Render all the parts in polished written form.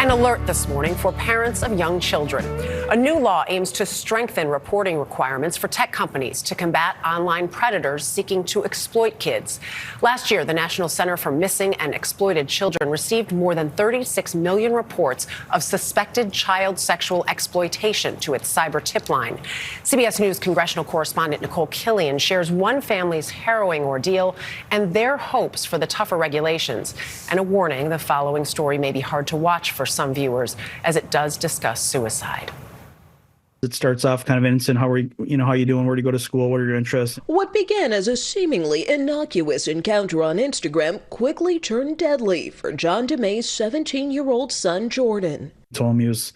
An alert this morning for parents of young children. A new law aims to strengthen reporting requirements for tech companies to combat online predators seeking to exploit kids. Last year, the National Center for Missing and Exploited Children received more than 36 million reports of suspected child sexual exploitation to its cyber tip line. CBS News congressional correspondent Nicole Killian shares one family's harrowing ordeal and their hopes for the tougher regulations. And a warning, the following story may be hard to watch for some viewers as it does discuss suicide. It starts off kind of innocent. How are you, how you doing? Where do you go to school? What are your interests? What began as a seemingly innocuous encounter on Instagram quickly turned deadly for John DeMay's 17-year-old son, Jordan. Told him he was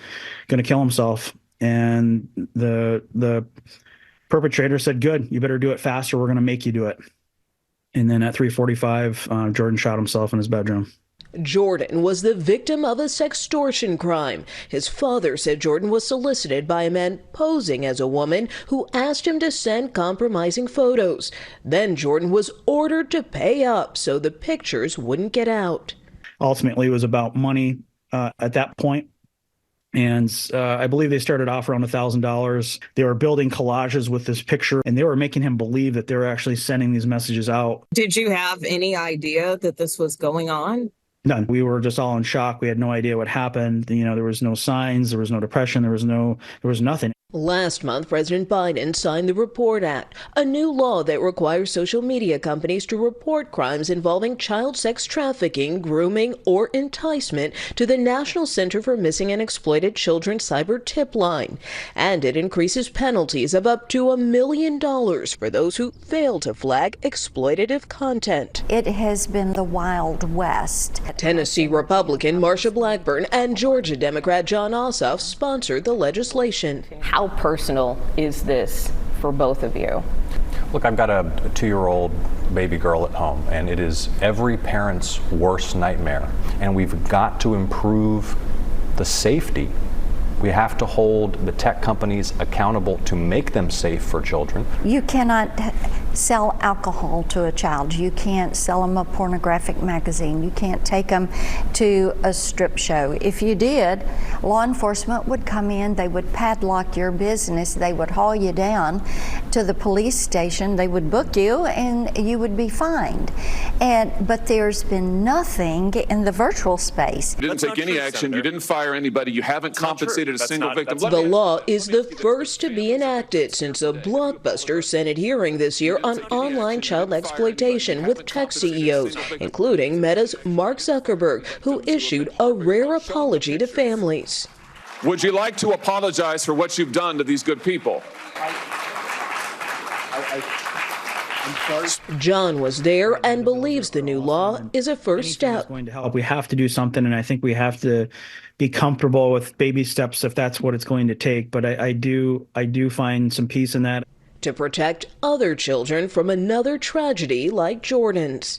going to kill himself. And the perpetrator said, good, you better do it faster. We're going to make you do it. And then at 3:45, Jordan shot himself in his bedroom. Jordan was the victim of a sextortion crime. His father said Jordan was solicited by a man posing as a woman who asked him to send compromising photos. Then Jordan was ordered to pay up so the pictures wouldn't get out. Ultimately, it was about money at that point. And I believe they started off around $1,000. They were building collages with this picture, and they were making him believe that they were actually sending these messages out. Did you have any idea that this was going on? None. We were just all in shock. We had no idea what happened. There was no signs. There was no depression. There was nothing. Last month, President Biden signed the REPORT Act, a new law that requires social media companies to report crimes involving child sex trafficking, grooming, or enticement to the National Center for Missing and Exploited Children cyber tip line. And it increases penalties of up to $1 million for those who fail to flag exploitative content. It has been the Wild West. Tennessee Republican Marsha Blackburn and Georgia Democrat John Ossoff sponsored the legislation. How personal is this for both of you? Look, I've got a 2-year-old baby girl at home, and it is every parent's worst nightmare. And we've got to improve the safety. We have to hold the tech companies accountable to make them safe for children. You cannot sell alcohol to a child. You can't sell them a pornographic magazine. You can't take them to a strip show. If you did, law enforcement would come in, they would padlock your business, they would haul you down to the police station, they would book you, and you would be fined. But there's been nothing in the virtual space. You didn't take any action, you didn't fire anybody, you haven't compensated a single victim. The law is the first to be enacted since a blockbuster Senate hearing this year on online child exploitation with tech CEOs, including Meta's Mark Zuckerberg, who issued a rare apology to families. Would you like to apologize for what you've done to these good people? I'm sorry. John was there and believes the new law is a first step. Going to help. We have to do something, and I think we have to be comfortable with baby steps if that's what it's going to take. But I do find some peace in that. To protect other children from another tragedy like Jordan's.